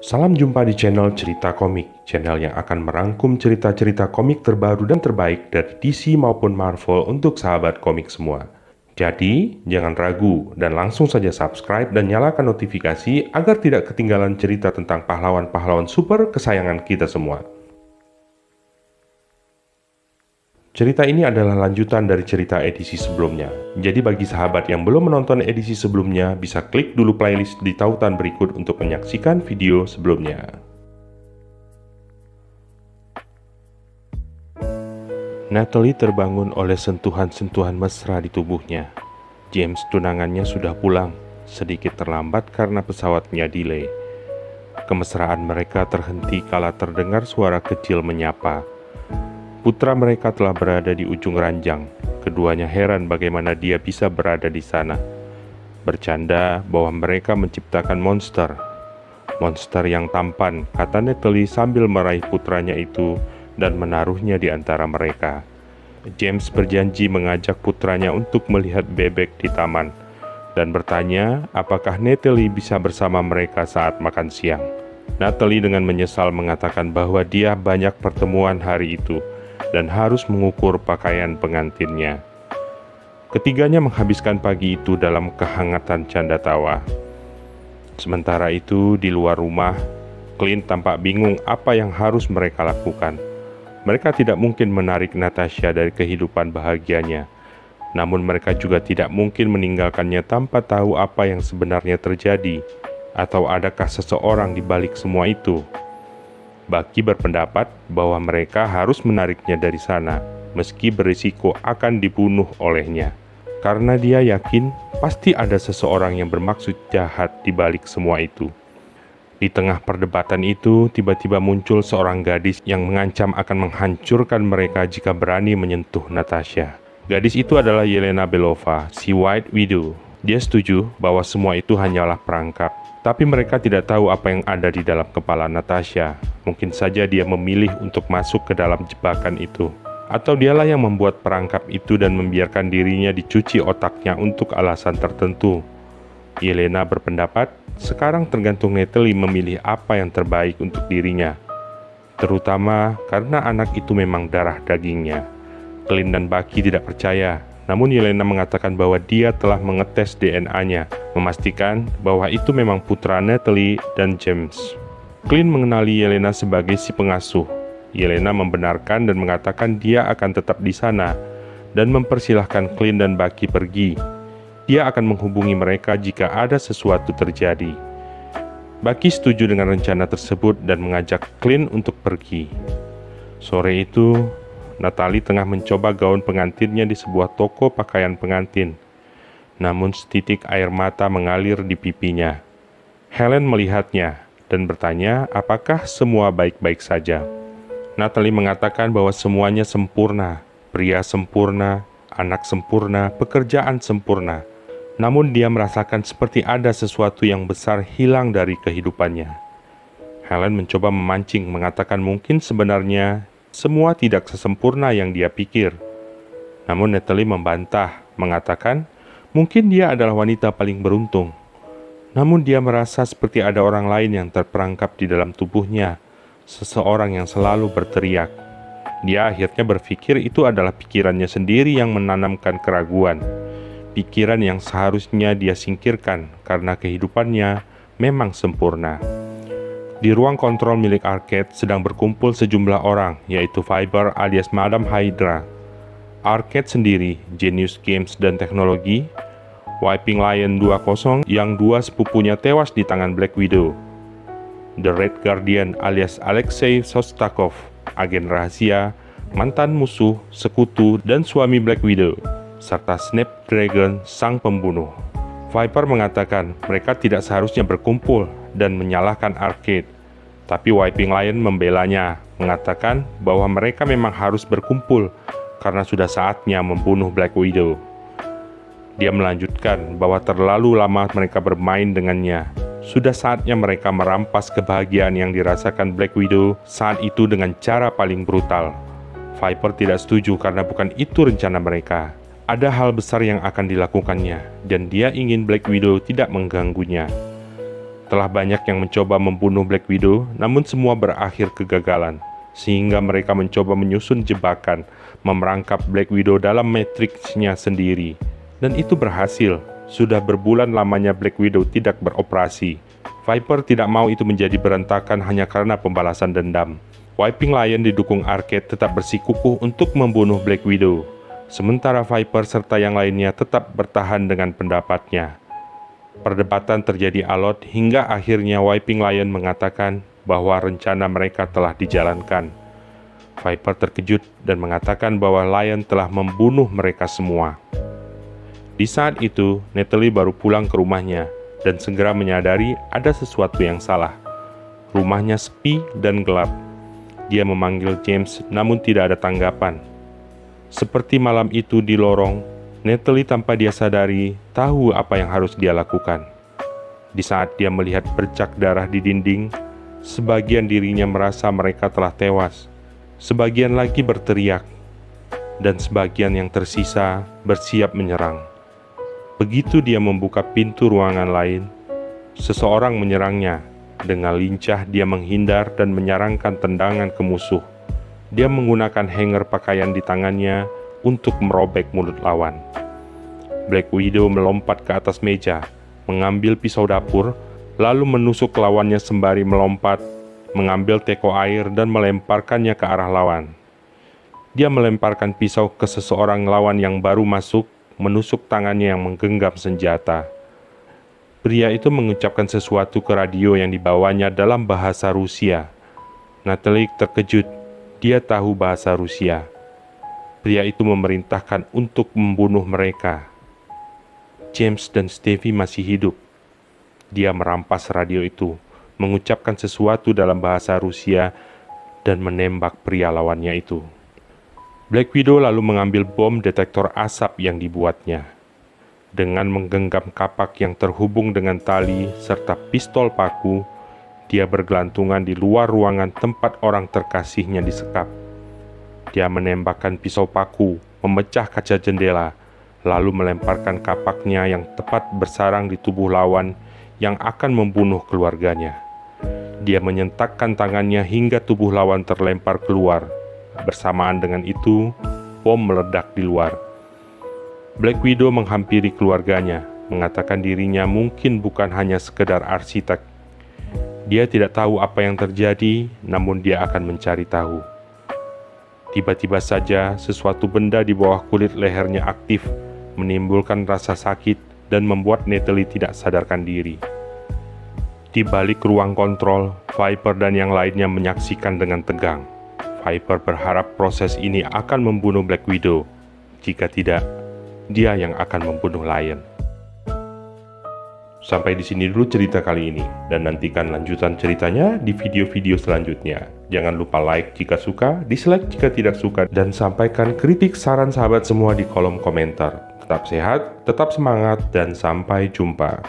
Salam jumpa di channel Cerita Komik, channel yang akan merangkum cerita-cerita komik terbaru dan terbaik dari DC maupun Marvel untuk sahabat komik semua. Jadi, jangan ragu dan langsung saja subscribe dan nyalakan notifikasi agar tidak ketinggalan cerita tentang pahlawan-pahlawan super kesayangan kita semua. Cerita ini adalah lanjutan dari cerita edisi sebelumnya. Jadi bagi sahabat yang belum menonton edisi sebelumnya, bisa klik dulu playlist di tautan berikut untuk menyaksikan video sebelumnya. Natalie terbangun oleh sentuhan-sentuhan mesra di tubuhnya. James tunangannya sudah pulang, sedikit terlambat karena pesawatnya delay. Kemesraan mereka terhenti kala terdengar suara kecil menyapa. Putra mereka telah berada di ujung ranjang. Keduanya heran bagaimana dia bisa berada di sana. Bercanda bahwa mereka menciptakan monster. Monster yang tampan, kata Natalie sambil meraih putranya itu dan menaruhnya di antara mereka. James berjanji mengajak putranya untuk melihat bebek di taman dan bertanya apakah Natalie bisa bersama mereka saat makan siang. Natalie dengan menyesal mengatakan bahwa dia banyak pertemuan hari itu dan harus mengukur pakaian pengantinnya. Ketiganya menghabiskan pagi itu dalam kehangatan canda tawa. Sementara itu, di luar rumah, Clint tampak bingung apa yang harus mereka lakukan. Mereka tidak mungkin menarik Natasha dari kehidupan bahagianya, namun mereka juga tidak mungkin meninggalkannya tanpa tahu apa yang sebenarnya terjadi, atau adakah seseorang di balik semua itu. Baki berpendapat bahwa mereka harus menariknya dari sana, meski berisiko akan dibunuh olehnya. Karena dia yakin pasti ada seseorang yang bermaksud jahat di balik semua itu. Di tengah perdebatan itu, tiba-tiba muncul seorang gadis yang mengancam akan menghancurkan mereka jika berani menyentuh Natasha. Gadis itu adalah Yelena Belova, si White Widow. Dia setuju bahwa semua itu hanyalah perangkap. Tapi mereka tidak tahu apa yang ada di dalam kepala Natasha. Mungkin saja dia memilih untuk masuk ke dalam jebakan itu. Atau dialah yang membuat perangkap itu dan membiarkan dirinya dicuci otaknya untuk alasan tertentu. Yelena berpendapat, sekarang tergantung Natalie memilih apa yang terbaik untuk dirinya. Terutama karena anak itu memang darah dagingnya. Clint dan Bucky tidak percaya. Namun Yelena mengatakan bahwa dia telah mengetes DNA-nya, memastikan bahwa itu memang putra Natalie dan James. Clint mengenali Yelena sebagai si pengasuh. Yelena membenarkan dan mengatakan dia akan tetap di sana, dan mempersilahkan Clint dan Bucky pergi. Dia akan menghubungi mereka jika ada sesuatu terjadi. Bucky setuju dengan rencana tersebut dan mengajak Clint untuk pergi. Sore itu, Natalie tengah mencoba gaun pengantinnya di sebuah toko pakaian pengantin. Namun setitik air mata mengalir di pipinya. Helen melihatnya dan bertanya apakah semua baik-baik saja. Natalie mengatakan bahwa semuanya sempurna. Pria sempurna, anak sempurna, pekerjaan sempurna. Namun dia merasakan seperti ada sesuatu yang besar hilang dari kehidupannya. Helen mencoba memancing mengatakan mungkin sebenarnya semua tidak sesempurna yang dia pikir. Namun Natalie membantah, mengatakan mungkin dia adalah wanita paling beruntung. Namun dia merasa seperti ada orang lain yang terperangkap di dalam tubuhnya, seseorang yang selalu berteriak. Dia akhirnya berpikir itu adalah pikirannya sendiri yang menanamkan keraguan. Pikiran yang seharusnya dia singkirkan karena kehidupannya memang sempurna. Di ruang kontrol milik Arcade sedang berkumpul sejumlah orang, yaitu Viper alias Madam Hydra, Arcade sendiri, Genius Games dan Teknologi, Wiping Lion 20 yang dua sepupunya tewas di tangan Black Widow, The Red Guardian alias Alexei Shostakov, agen rahasia, mantan musuh, sekutu, dan suami Black Widow, serta Snapdragon, sang pembunuh. Viper mengatakan mereka tidak seharusnya berkumpul dan menyalahkan Arcade. Tapi Wiping Lion membelanya, mengatakan bahwa mereka memang harus berkumpul karena sudah saatnya membunuh Black Widow. Dia melanjutkan bahwa terlalu lama mereka bermain dengannya. Sudah saatnya mereka merampas kebahagiaan yang dirasakan Black Widow saat itu dengan cara paling brutal. Viper tidak setuju karena bukan itu rencana mereka. Ada hal besar yang akan dilakukannya, dan dia ingin Black Widow tidak mengganggunya. Setelah banyak yang mencoba membunuh Black Widow, namun semua berakhir kegagalan, sehingga mereka mencoba menyusun jebakan, memerangkap Black Widow dalam matriksnya sendiri. Dan itu berhasil. Sudah berbulan lamanya Black Widow tidak beroperasi. Viper tidak mau itu menjadi berantakan hanya karena pembalasan dendam. Wiping Lion didukung Arquette tetap bersikukuh untuk membunuh Black Widow. Sementara Viper serta yang lainnya tetap bertahan dengan pendapatnya. Perdebatan terjadi alot hingga akhirnya Wiping Lion mengatakan bahwa rencana mereka telah dijalankan. Viper terkejut dan mengatakan bahwa Lion telah membunuh mereka semua. Di saat itu, Natalie baru pulang ke rumahnya dan segera menyadari ada sesuatu yang salah. Rumahnya sepi dan gelap. Dia memanggil James namun tidak ada tanggapan. Seperti malam itu di lorong, Natalie tanpa dia sadari tahu apa yang harus dia lakukan. Di saat dia melihat bercak darah di dinding, sebagian dirinya merasa mereka telah tewas. Sebagian lagi berteriak, dan sebagian yang tersisa bersiap menyerang. Begitu dia membuka pintu ruangan lain, seseorang menyerangnya. Dengan lincah dia menghindar dan menyarangkan tendangan ke musuh. Dia menggunakan hanger pakaian di tangannya untuk merobek mulut lawan. Black Widow melompat ke atas meja, mengambil pisau dapur, lalu menusuk lawannya sembari melompat, mengambil teko air dan melemparkannya ke arah lawan. Dia melemparkan pisau ke seseorang lawan yang baru masuk, menusuk tangannya yang menggenggam senjata. Pria itu mengucapkan sesuatu ke radio yang dibawanya dalam bahasa Rusia. Natalie terkejut, dia tahu bahasa Rusia. Pria itu memerintahkan untuk membunuh mereka. James dan Stevie masih hidup. Dia merampas radio itu, mengucapkan sesuatu dalam bahasa Rusia, dan menembak pria lawannya itu. Black Widow lalu mengambil bom detektor asap yang dibuatnya. Dengan menggenggam kapak yang terhubung dengan tali serta pistol paku, dia bergelantungan di luar ruangan tempat orang terkasihnya disekap. Dia menembakkan pisau paku, memecah kaca jendela, lalu melemparkan kapaknya yang tepat bersarang di tubuh lawan yang akan membunuh keluarganya. Dia menyentakkan tangannya hingga tubuh lawan terlempar keluar. Bersamaan dengan itu, bom meledak di luar. Black Widow menghampiri keluarganya, mengatakan dirinya mungkin bukan hanya sekedar arsitek. Dia tidak tahu apa yang terjadi, namun dia akan mencari tahu. Tiba-tiba saja, sesuatu benda di bawah kulit lehernya aktif, menimbulkan rasa sakit dan membuat Natalie tidak sadarkan diri. Di balik ruang kontrol, Viper dan yang lainnya menyaksikan dengan tegang. Viper berharap proses ini akan membunuh Black Widow. Jika tidak, dia yang akan membunuh Lion. Sampai di sini dulu cerita kali ini, dan nantikan lanjutan ceritanya di video-video selanjutnya. Jangan lupa like jika suka, dislike jika tidak suka, dan sampaikan kritik saran sahabat semua di kolom komentar. Tetap sehat, tetap semangat, dan sampai jumpa.